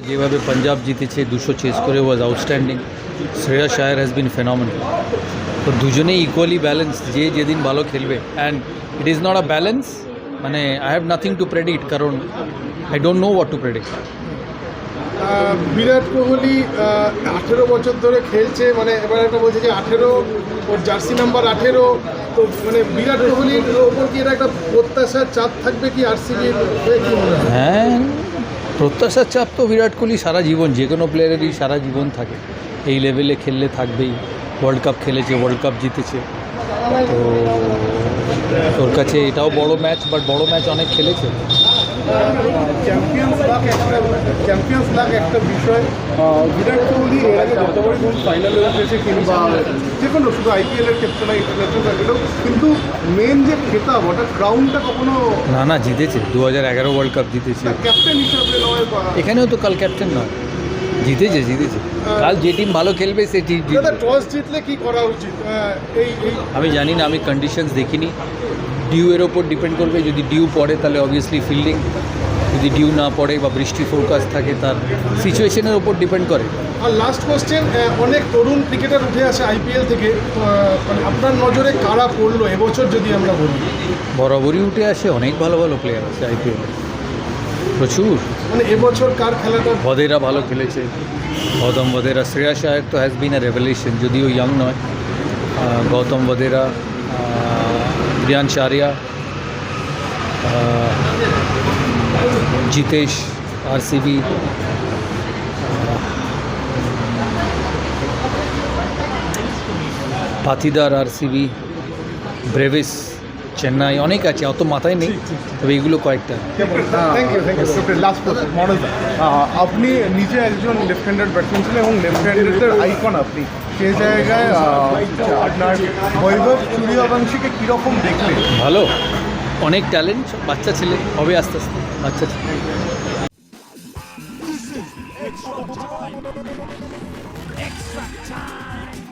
যেভাবে পাঞ্জাব জিতেছে 200 চেস করে was outstanding. Shreyas Iyer has been phenomenal. তো দুজনেই ইকুয়ালি ব্যালেন্স, যে যেদিন ভালো খেলবে। And it is not a balance, মানে I have nothing to predict, কারণ I don't know what to predict. Virat Kohli 18 বছর ধরে খেলছে, মানে এবার একটা বলছে যে 18, ওর জার্সি নাম্বার 18। তো মানে বিরাট কোহলির ওপর কি এটা একটা প্রত্যাশার চাপ থাকবে কি আরসিবির হয়ে, কি মনে হয়? হ্যাঁ, প্রত্যাশার চাপ তো বিরাট কোহলি সারা জীবন, যে কোনো প্লেয়ারেরই সারা জীবন থাকে। এই লেভেলে খেললে থাকবেই। ওয়ার্ল্ড কাপ খেলেছে, ওয়ার্ল্ড কাপ জিতেছে, তো ওর কাছে এটাও বড় ম্যাচ, বাট বড় ম্যাচ অনেক খেলেছে। চ্যাম্পিয়ন্স লাগ একটা বিষয়। বিরাট কোহলি এর আগে যতবারই ধরুন ফাইনালে উঠেছে, কিংবা যে কোনো, শুধু আইপিএলের ক্ষেত্রে না, ইন্টারন্যাশনাল ক্রিকেটেও, কিন্তু মেন যে খেতাব, ওটা ক্রাউনটা কখনো না জিতেছে, 2011 ওয়ার্ল্ড কাপ জিতেছে। ক্যাপ্টেন হিসাবে নয়। এখানেও তো কাল ক্যাপ্টেন নয়, জিতেছে। কাল যে টিম ভালো খেলবে সে টিম জিতবে। টস জিতলে কি করা উচিত? আমি জানি না, আমি কন্ডিশনস দেখিনি। ডিউ এর ওপর ডিপেন্ড করবে। যদি ডিউ পড়ে তাহলে অবভিয়াসলি ফিল্ডিং, যদি ডিউ না পড়ে বা বৃষ্টি ফোরকাস্ট থাকে, তার সিচুয়েশনের ওপর ডিপেন্ড করে। আর লাস্ট কোশ্চেন, অনেক তরুণ ক্রিকেটার উঠে আসে আইপিএল থেকে, মানে আপনার নজরে কারা পড়লো এবছর যদি আমরা বলি? বরাবরই উঠে আসে, অনেক ভালো ভালো প্লেয়ার আছে আইপিএল, প্রচুর। মানে এবছর কার খেলাটা? বদেরা ভালো খেলেছে, গৌতম বদেরা। শ্রেয়াস আয়ার তো হ্যাজ বিন আ রেভেলেশন, যদিও ইয়াং নয়। Gautam Wadhera, Priyansh Arya, Jitesh RCB, Patidar RCB, Brevis Chennai, অনেক আছে, অত মাথায় নেই, তবে এইগুলো কয়েকটা। Thank you. Last question, Manoj, আপনি নিজে একজন লেফট হ্যান্ডেড ব্যাটসম্যান ছিলেন এবং লেফট হ্যান্ডেডের আইকন আপনি, সেই জায়গায় আপনার বৈভব সূর্যবংশীকে কীরকম দেখলেন? ভালো, অনেক ট্যালেন্ট, বাচ্চা ছেলে, হবে আস্তে আস্তে বাচ্চা ছেলে। Extra time.